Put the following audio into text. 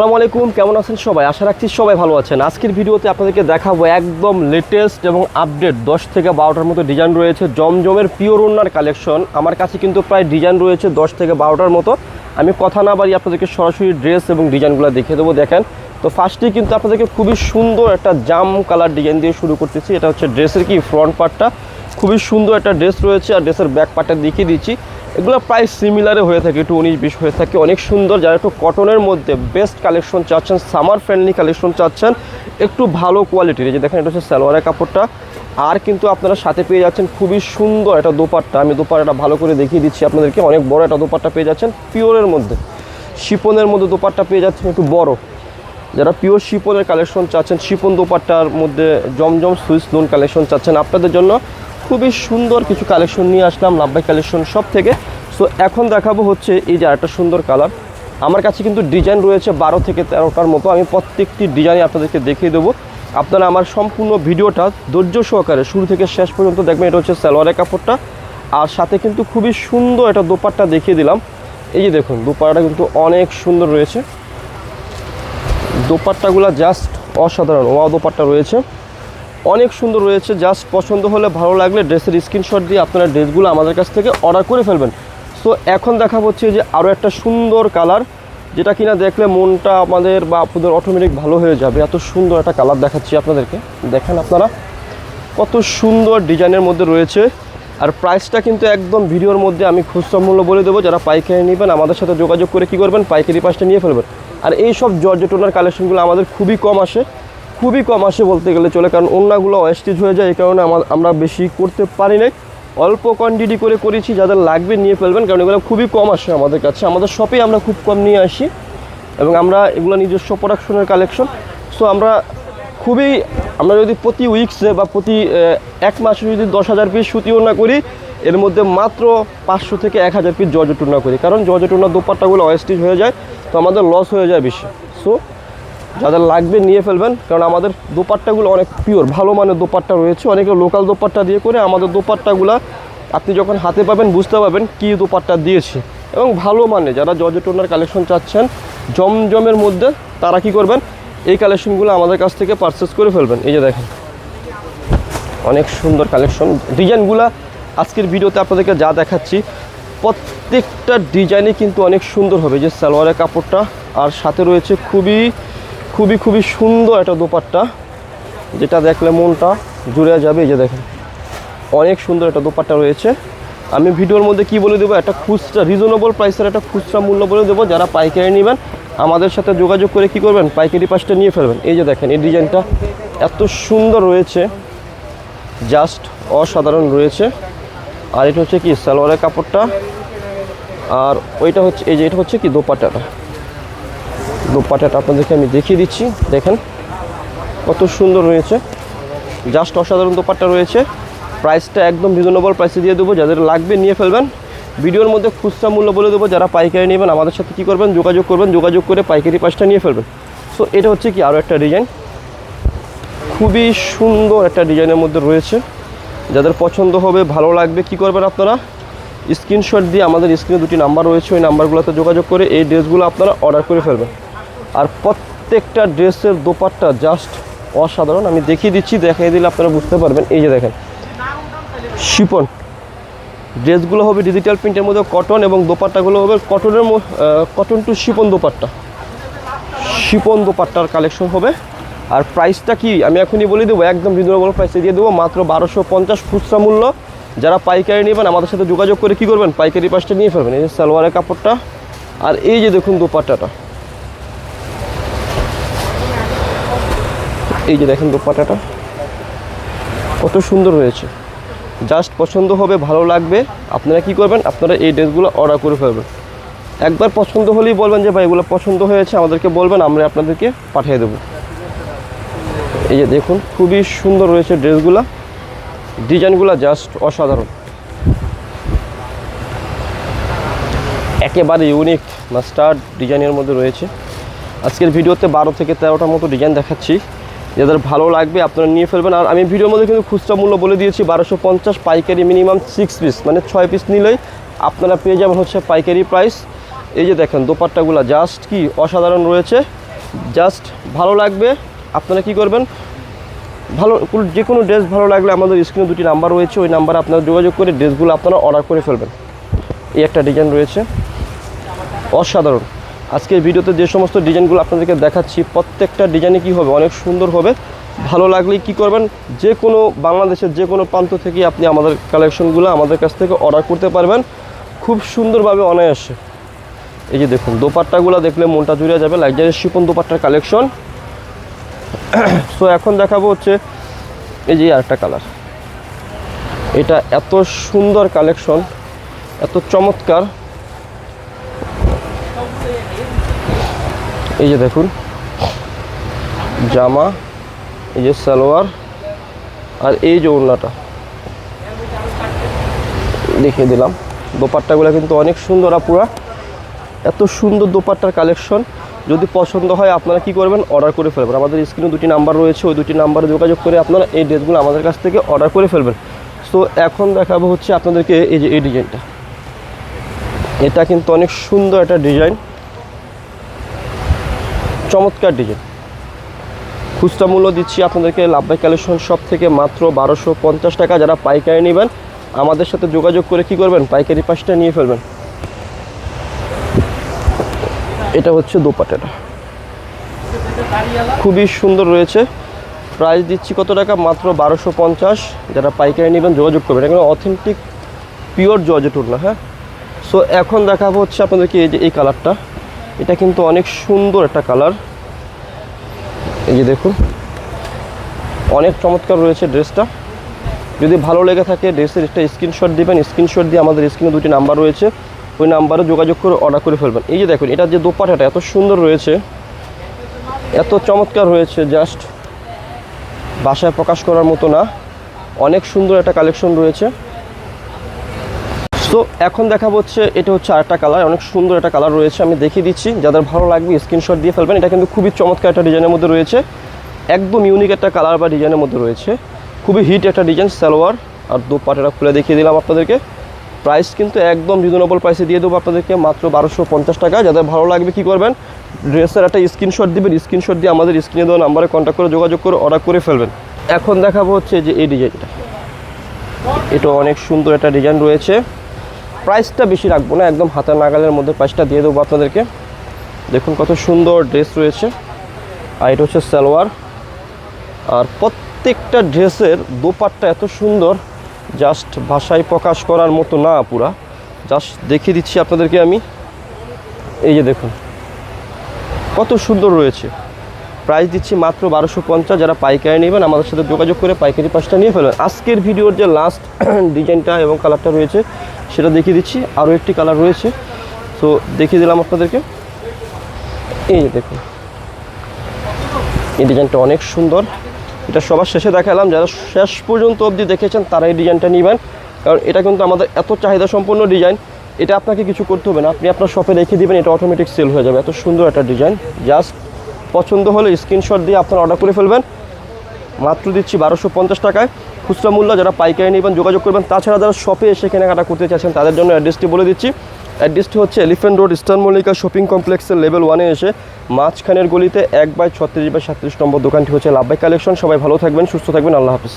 আসসালামু আলাইকুম, কেমন আছেন সবাই? আশা রাখছি সবাই ভালো আছেন। আজকের ভিডিওতে আপনাদেরকে দেখাবো একদম লেটেস্ট এবং আপডেট 10 থেকে 12টার মতো ডিজাইন রয়েছে জমজমের পিওর ওড়নার কালেকশন। আমার কাছে কিন্তু প্রায় ডিজাইন রয়েছে 10 থেকে 12টার মতো। আমি কথা না বাড়িয়ে আপনাদেরকে সরাসরি ড্রেস এবং ডিজাইনগুলো দেখিয়ে দেবো। দেখেন, তো ফার্স্টেই কিন্তু আপনাদেরকে খুবই সুন্দর একটা জাম কালার ডিজাইন দিয়ে শুরু করতেছি। এটা হচ্ছে ড্রেসের ফ্রন্ট পার্টটা খুবই সুন্দর একটা ড্রেস রয়েছে, আর ড্রেসের ব্যাক পার্টটা দেখিয়ে দিচ্ছি। এগুলো প্রায় সিমিলারে হয়ে থাকে, একটু 19-20 হয়ে থাকে, অনেক সুন্দর। যারা একটু কটনের মধ্যে বেস্ট কালেকশন চাচ্ছেন, সামার ফ্রেন্ডলি কালেকশন চাচ্ছেন, একটু ভালো কোয়ালিটির, এই যে দেখেন এটা হচ্ছে সালোয়ারের কাপড়টা। আর কিন্তু আপনারা সাথে পেয়ে যাচ্ছেন খুবই সুন্দর একটা দোপাট্টা। আমি দোপাট্টাটা ভালো করে দেখিয়ে দিচ্ছি আপনাদেরকে। অনেক বড় একটা দোপাট্টা পেয়ে যাচ্ছেন পিওরের মধ্যে, শিপনের মধ্যে দোপাট্টা পেয়ে যাচ্ছেন একটু বড়। যারা পিওর শিপনের কালেকশন চাচ্ছেন, শিপন দোপাট্টার মধ্যে জমজম সুইস লোন কালেকশন চাচ্ছেন, আপনাদের জন্য খুবই সুন্দর কিছু কালেকশন নিয়ে আসলাম লাভবাই কালেকশন সব থেকে। সো এখন দেখাবো হচ্ছে এই যে একটা সুন্দর কালার। আমার কাছে কিন্তু ডিজাইন রয়েছে 12 থেকে 13টার মতো। আমি প্রত্যেকটি ডিজাইন আপনাদেরকে দেখিয়ে দেবো। আপনারা আমার সম্পূর্ণ ভিডিওটা ধৈর্য সহকারে শুরু থেকে শেষ পর্যন্ত দেখবেন। এটা হচ্ছে সালোয়ারের কাপড়টা, আর সাথে কিন্তু খুবই সুন্দর একটা দোপাট্টা দেখিয়ে দিলাম। এই যে দেখুন, দোপাট্টাটা কিন্তু অনেক সুন্দর রয়েছে। দোপাট্টাগুলো জাস্ট অসাধারণ, ওয়া দোপাট্টা রয়েছে, অনেক সুন্দর রয়েছে। জাস্ট পছন্দ হলে, ভালো লাগলে ড্রেসের স্ক্রিনশট দিয়ে আপনারা ড্রেসগুলো আমাদের কাছ থেকে অর্ডার করে ফেলবেন। সো এখন দেখা হচ্ছে যে আরও একটা সুন্দর কালার, যেটা কিনা দেখলে মনটা আমাদের বা আপনাদের অটোমেটিক ভালো হয়ে যাবে। এত সুন্দর একটা কালার দেখাচ্ছি আপনাদেরকে। দেখেন আপনারা কত সুন্দর ডিজাইনের মধ্যে রয়েছে। আর প্রাইসটা কিন্তু একদম ভিডিওর মধ্যে আমি খুচরা মূল্য বলে দেবো। যারা পাইকারি নেবেন আমাদের সাথে যোগাযোগ করে কী করবেন, পাইকারি প্রাইসটা নিয়ে ফেলবেন। আর এই সব জর্জেট ওনার কালেকশনগুলো আমাদের খুবই কম আসে, খুবই কম আসে বলতে গেলে চলে, কারণ ওড়নাগুলো ওয়েস্টেজ হয়ে যায়। এই কারণে আমরা বেশি করতে পারি না, অল্প কোয়ান্টিটি করে করেছি। যাদের লাগবে নিয়ে ফেলবেন, কারণ এগুলো খুবই কম আসে আমাদের কাছে। আমাদের শপে আমরা খুব কম নিয়ে আসি, এবং আমরা এগুলো নিজস্ব প্রোডাকশনের কালেকশন। সো আমরা যদি প্রতি উইকসে বা প্রতি এক মাসে যদি 10,000 পিস সুতি ওড়না করি, এর মধ্যে মাত্র 500 থেকে 1000 পিস জর্জেট ওড়না করি, কারণ জর্জেট ওড়নার দোপাট্টাগুলো ওয়েস্টেজ হয়ে যায়, তো আমাদের লস হয়ে যায় বেশি। সো যাদের লাগবে নিয়ে ফেলবেন, কারণ আমাদের দোপাট্টাগুলো অনেক পিওর, ভালো মানের দোপাট্টা রয়েছে। অনেকে লোকাল দোপাট্টা দিয়ে করে, আমাদের দোপাট্টাগুলো আপনি যখন হাতে পাবেন বুঝতে পারবেন কী দোপাট্টা দিয়েছি, এবং ভালো মানে। যারা জর্জেট ওড়নার কালেকশন চাচ্ছেন জমজমের মধ্যে, তারা কি করবেন, এই কালেকশনগুলো আমাদের কাছ থেকে পারচেস করে ফেলবেন। এই যে দেখেন অনেক সুন্দর কালেকশন। ডিজাইনগুলো আজকের ভিডিওতে আপনাদেরকে যা দেখাচ্ছি প্রত্যেকটা ডিজাইনই কিন্তু অনেক সুন্দর হবে। যে সালোয়ারের কাপড়টা, আর সাথে রয়েছে খুবই খুবই খুবই সুন্দর একটা দোপাট্টা, যেটা দেখলে মনটা জুড়ে যাবে। এই যে দেখেন অনেক সুন্দর একটা দোপাট্টা রয়েছে। আমি ভিডিওর মধ্যে কি বলে দেবো, একটা খুচরা রিজনেবল প্রাইসের একটা খুচরা মূল্য বলে দেবো। যারা পাইকারি নেবেন আমাদের সাথে যোগাযোগ করে কি করবেন, পাইকারি পাশটা নিয়ে ফেলবেন। এই যে দেখেন এই ডিজাইনটা এত সুন্দর রয়েছে, জাস্ট অসাধারণ রয়েছে। আর এটা হচ্ছে কি সালোয়ারের কাপড়টা, আর ওইটা হচ্ছে এই যে এটা হচ্ছে কি দোপাট্টাটা আপনাদেরকে আমি দেখিয়ে দিচ্ছি। দেখেন কত সুন্দর রয়েছে, জাস্ট অসাধারণ দোপাট্টা রয়েছে। প্রাইসটা একদম রিজনেবল প্রাইসে দিয়ে দেবো। যাদের লাগবে নিয়ে ফেলবেন। ভিডিওর মধ্যে খুচরা মূল্য বলে দেবো। যারা পাইকারি নেবেন আমাদের সাথে কী করবেন, যোগাযোগ করবেন, যোগাযোগ করে পাইকারি প্রাইসটা নিয়ে ফেলবেন। সো এটা হচ্ছে কি আরও একটা ডিজাইন, খুবই সুন্দর একটা ডিজাইনের মধ্যে রয়েছে। যাদের পছন্দ হবে, ভালো লাগবে, কি করবেন আপনারা স্ক্রিনশট দিয়ে আমাদের স্ক্রিনে 2টি নাম্বার রয়েছে, ওই নাম্বারগুলোতে যোগাযোগ করে এই ড্রেসগুলো আপনারা অর্ডার করে ফেলবেন। আর প্রত্যেকটা ড্রেসের দোপাট্টা জাস্ট অসাধারণ। আমি দেখিয়ে দিচ্ছি, দেখিয়ে দিলে আপনারা বুঝতে পারবেন। এই যে দেখেন শিপন ড্রেসগুলো হবে ডিজিটাল প্রিন্টের মধ্যে কটন, এবং দোপাট্টাগুলো হবে কটন টু শিপন দোপাট্টার কালেকশন হবে। আর প্রাইসটা কি আমি এখনই বলে দেবো, একদম রিজনেবল প্রাইসে দিয়ে দেবো, মাত্র 1250 খুচরা মূল্য। যারা পাইকারি নেবেন আমাদের সাথে যোগাযোগ করে কী করবেন, পাইকারি প্রাইসটা নিয়ে ফেলবেন। এই যে সালোয়ারের কাপড়টা, আর এই যে দেখুন দোপাট্টাটা, এই যে দেখেন দোপাট্টাটা কত সুন্দর রয়েছে। জাস্ট পছন্দ হবে, ভালো লাগবে, আপনারা কি করবেন, আপনারা এই ড্রেসগুলো অর্ডার করে ফেলবেন। একবার পছন্দ হলেই বলবেন যে ভাই এগুলো পছন্দ হয়েছে, আমাদেরকে বলবেন, আমরা আপনাদেরকে পাঠিয়ে দেবো। এই যে দেখুন খুবই সুন্দর রয়েছে ড্রেসগুলো, ডিজাইনগুলো জাস্ট অসাধারণ, একেবারে ইউনিক মাস্টার্ড ডিজাইনের মধ্যে রয়েছে। আজকের ভিডিওতে 12 থেকে 13টার মতো ডিজাইন দেখাচ্ছি। যাদের ভালো লাগবে আপনারা নিয়ে ফেলবেন। আর আমি ভিডিওর মধ্যে কিন্তু খুচরা মূল্য বলে দিয়েছি 1250, পাইকারি মিনিমাম 6 পিস, মানে 6 পিস নিলেই আপনারা পেয়ে যাবেন হচ্ছে পাইকারি প্রাইস। এই যে দেখেন দোপাট্টাগুলো জাস্ট কি অসাধারণ রয়েছে। জাস্ট ভালো লাগবে, আপনারা কি করবেন, ভালো যে কোনো ড্রেস ভালো লাগলে আমাদের স্ক্রিনে দুটি নাম্বার রয়েছে, ওই নাম্বারে আপনারা যোগাযোগ করে ড্রেসগুলো আপনারা অর্ডার করে ফেলবেন। এই একটা ডিজাইন রয়েছে অসাধারণ। আজকের ভিডিওতে যে সমস্ত ডিজাইনগুলো আপনাদেরকে দেখাচ্ছি প্রত্যেকটা ডিজাইনে কি হবে, অনেক সুন্দর হবে। ভালো লাগলেই কি করবেন, যে কোনো বাংলাদেশের যে কোনো প্রান্ত থেকে আপনি আমাদের কালেকশনগুলো আমাদের কাছ থেকে অর্ডার করতে পারবেন খুব সুন্দরভাবে, অনায়াসে। এই যে দেখুন দোপাট্টাগুলো দেখলে মনটা জুড়ে যাবে, লাক্সারি শিফন দোপাট্টার কালেকশন। সো এখন দেখাবো হচ্ছে এই যে আরেকটা কালার, এটা এত সুন্দর কালেকশন, এত চমৎকার। এই যে দেখুন জামা, এই যে সালোয়ার, আর এই যে ওড়নাটা দেখিয়ে দিলাম। দোপাট্টাগুলো কিন্তু অনেক সুন্দর আপুরা, এত সুন্দর দোপাট্টার কালেকশন। যদি পছন্দ হয় আপনারা কি করবেন, অর্ডার করে ফেলবেন। আমাদের স্ক্রিনে দুটি নাম্বার রয়েছে, ওই দুটি নাম্বারে যোগাযোগ করে আপনারা এই ড্রেসগুলো আমাদের কাছ থেকে অর্ডার করে ফেলবেন। সো এখন দেখাবো হচ্ছে আপনাদেরকে এই যে এই ডিজাইনটা, এটা কিন্তু অনেক সুন্দর একটা ডিজাইন, চমৎকার ডিজাইন। খুচরা মূল্য দিচ্ছি আপনাদেরকে লাভবাই কালেকশন শপ থেকে মাত্র 1250 টাকা। যারা পাইকারি নেবেন আমাদের সাথে যোগাযোগ করে কি করবেন, পাইকারি পাশটা নিয়ে ফেলবেন। এটা হচ্ছে দোপাট্টাটা, খুবই সুন্দর রয়েছে। প্রাইস দিচ্ছি কত টাকা, মাত্র 1250। যারা পাইকারি নেবেন যোগাযোগ করবেন, এখানে অথেন্টিক পিওর জর্জেট ওড়না। হ্যাঁ, সো এখন দেখাবো হচ্ছে আপনাদেরকে এই যে এই কালারটা, এটা কিন্তু অনেক সুন্দর একটা কালার। এই যে দেখুন অনেক চমৎকার রয়েছে ড্রেসটা। যদি ভালো লেগে থাকে ড্রেসের একটা স্ক্রিনশট দিবেন, স্ক্রিনশট দিয়ে আমাদের স্ক্রিনে দুটি নাম্বার রয়েছে, ওই নাম্বারে যোগাযোগ করে অর্ডার করে ফেলবেন। এই যে দেখুন এটার যে দোপাট্টাটা এত সুন্দর রয়েছে, এত চমৎকার হয়েছে, জাস্ট ভাষায় প্রকাশ করার মতো না। অনেক সুন্দর একটা কালেকশন রয়েছে। সো এখন দেখাবো হচ্ছে এটা হচ্ছে আরেকটা কালার, অনেক সুন্দর একটা কালার রয়েছে, আমি দেখিয়ে দিচ্ছি। যাদের ভালো লাগবে স্ক্রিনশট দিয়ে ফেলবেন। এটা কিন্তু খুবই চমৎকার একটা ডিজাইনের মধ্যে রয়েছে, একদম ইউনিক একটা কালার বা ডিজাইনের মধ্যে রয়েছে, খুবই হিট একটা ডিজাইন। সালোয়ার আর দোপাট্টাটা খুলে দেখিয়ে দিলাম আপনাদেরকে। প্রাইস কিন্তু একদম রিজনেবল প্রাইসে দিয়ে দেবো আপনাদেরকে, মাত্র 1250 টাকা। যাদের ভালো লাগবে কি করবেন, ড্রেসের একটা স্ক্রিনশট দিবেন, স্ক্রিনশট দিয়ে আমাদের স্ক্রিনে দেওয়া নাম্বারে কন্ট্যাক্ট করে যোগাযোগ করে অর্ডার করে ফেলবেন। এখন দেখাবো হচ্ছে যে এই ডিজাইনটা, এটা অনেক সুন্দর একটা ডিজাইন রয়েছে। প্রাইসটা বেশি রাখবো না, একদম হাতের নাগালের মধ্যে প্রাইসটা দিয়ে দেবো আপনাদেরকে। দেখুন কত সুন্দর ড্রেস রয়েছে। আর এটা হচ্ছে সালোয়ার, আর প্রত্যেকটা ড্রেসের দোপাট্টা এত সুন্দর, জাস্ট ভাষায় প্রকাশ করার মতো না পুরা। জাস্ট দেখিয়ে দিচ্ছি আপনাদেরকে আমি। এই যে দেখুন কত সুন্দর রয়েছে। প্রাইস দিচ্ছি মাত্র 1250। যারা পাইকারি নেবেন আমাদের সাথে যোগাযোগ করে পাইকারি পাশটা নিয়ে ফেলবেন। আজকের ভিডিওর যে লাস্ট ডিজাইনটা এবং কালারটা রয়েছে সেটা দেখিয়ে দিচ্ছি। আরও একটি কালার রয়েছে, তো দেখিয়ে দিলাম আপনাদেরকে। এই যে দেখুন এই ডিজাইনটা অনেক সুন্দর, এটা সবার শেষে দেখালাম। যারা শেষ পর্যন্ত অবধি দেখেছেন তারা এই ডিজাইনটা নেবেন, কারণ এটা কিন্তু আমাদের এত চাহিদা সম্পন্ন ডিজাইন, এটা আপনাকে কিছু করতে হবে না, আপনি আপনার শপে রেখে দেবেন, এটা অটোমেটিক সেল হয়ে যাবে। এত সুন্দর একটা ডিজাইন, জাস্ট পছন্দ হলে স্ক্রিনশট দিয়ে আপনারা অর্ডার করে ফেলবেন। মাত্র দিচ্ছি 1250 টাকায় খুচরা মূল্য। যারা পাইকারি নেবেন যোগাযোগ করবেন। তাছাড়া যারা শপে এসে কেনাকাটা করতে চাচ্ছেন তাদের জন্য অ্যাড্রেসটি বলে দিচ্ছি। অ্যাড্রেসটি হচ্ছে elephant road, eastern Mallika shopping কমপ্লেক্সের লেভেল 1-এ এসে মাঝখানের গলিতে 1/36/37 নম্বর দোকানটি হচ্ছে লাভবাই কালেকশন। সবাই ভালো থাকবেন, সুস্থ থাকবেন, আল্লাহ হাফিজ।